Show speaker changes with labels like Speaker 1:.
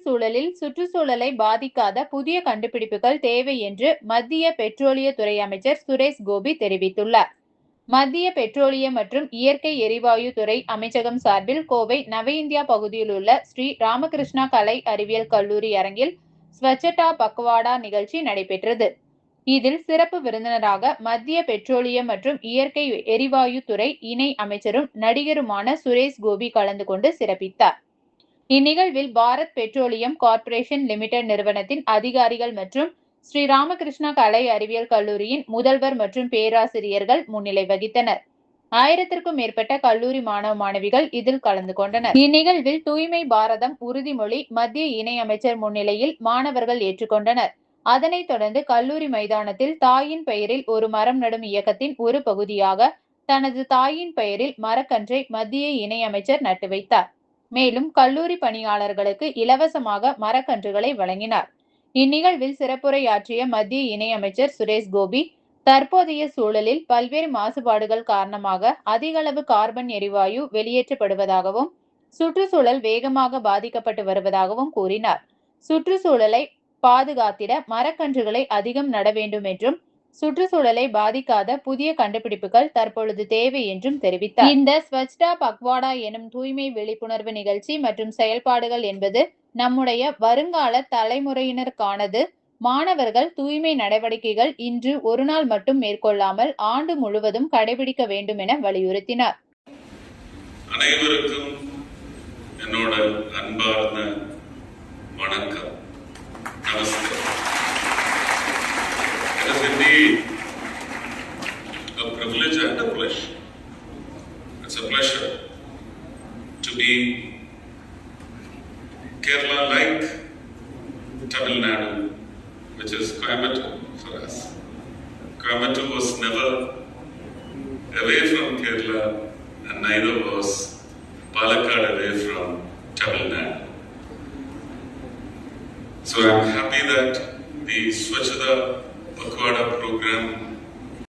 Speaker 1: சூழலில் சுற்றுச்சூழலை பாதிக்காத புதிய கண்டுபிடிப்புகள் தேவை என்று மத்திய பெட்ரோலியத்துறை அமைச்சர் சுரேஷ் கோபி தெரிவித்துள்ளார். மத்திய பெட்ரோலியம் மற்றும் இயற்கை எரிவாயு துறை அமைச்சகம் சார்பில் கோவை நவ இந்தியா பகுதியில் உள்ள ஸ்ரீ ராமகிருஷ்ணா கலை அறிவியல் கல்லூரி அரங்கில் ஸ்வச்சதா பக்வாடா நிகழ்ச்சி நடைபெற்றது. இதில் சிறப்பு விருந்தினராக மத்திய பெட்ரோலியம் மற்றும் இயற்கை எரிவாயு துறை இணை அமைச்சரும் நடிகருமான சுரேஷ் கோபி கலந்து கொண்டு சிறப்பித்தார். இந்நிகழ்வில் பாரத் பெட்ரோலியம் கார்ப்பரேஷன் லிமிடெட் நிறுவனத்தின் அதிகாரிகள் மற்றும் ஸ்ரீ ராமகிருஷ்ணா கலை அறிவியல் கல்லூரியின் முதல்வர் மற்றும் பேராசிரியர்கள் முன்னிலை வகித்தனர். 1000க்கும் மேற்பட்ட கல்லூரி மாணவ மாணவிகள் இதில் கலந்து கொண்டனர். இந்நிகழ்வில் தூய்மை பாரதம் உறுதிமொழி மத்திய இணை அமைச்சர் முன்னிலையில் மாணவர்கள் ஏற்றுக்கொண்டனர். அதனைத் தொடர்ந்து கல்லூரி மைதானத்தில் தாயின் பெயரில் ஒரு மரம் நடும் இயக்கத்தின் ஒரு பகுதியாக தனது தாயின் பெயரில் மரக்கன்றை மத்திய இணை அமைச்சர் நட்டு வைத்தார். மேலும் கல்லூரி பணியாளர்களுக்கு இலவசமாக மரக்கன்றுகளை வழங்கினார். இந்நிகழ்வில் சிறப்புரையாற்றிய மத்திய இணை அமைச்சர் சுரேஷ் கோபி, தற்போதைய சூழலில் பல்வேறு மாசுபாடுகள் காரணமாக அதிகளவு கார்பன் எரிவாயு வெளியேற்றப்படுவதாகவும் சுற்றுச்சூழல் வேகமாக பாதிக்கப்பட்டு வருவதாகவும் கூறினார். சுற்றுச்சூழலை பாதுகாத்திட மரக்கன்றுகளை அதிகம் நட வேண்டும் என்றும் சுற்றுச்சூழலை பாதிக்காத புதிய கண்டுபிடிப்புகள் தற்பொழுது தேவை என்றும் தெரிவித்தார். இந்த ஸ்வச்தா பக்வாடா எனும் தூய்மை விழிப்புணர்வு நிகழ்ச்சி மற்றும் செயல்பாடுகள் என்பது நம்முடைய வருங்கால தலைமுறையினருக்கானது. மாணவர்கள் தூய்மை நடவடிக்கைகள் இன்று ஒரு நாள் மட்டும் மேற்கொள்ளாமல் ஆண்டு முழுவதும் கடைபிடிக்க வேண்டும் என வலியுறுத்தினார்.
Speaker 2: அனைவருக்கும் என்னோட அன்பார்ந்த வணக்கம். Namaste. It is indeed a privilege and a pleasure. It's a pleasure to be Kerala like Tamil Nadu, which is Coimbatore for us. Coimbatore was never away from Kerala and neither was Palakkad away from Tamil Nadu. So I'm happy that the Swachhata Pakhwada program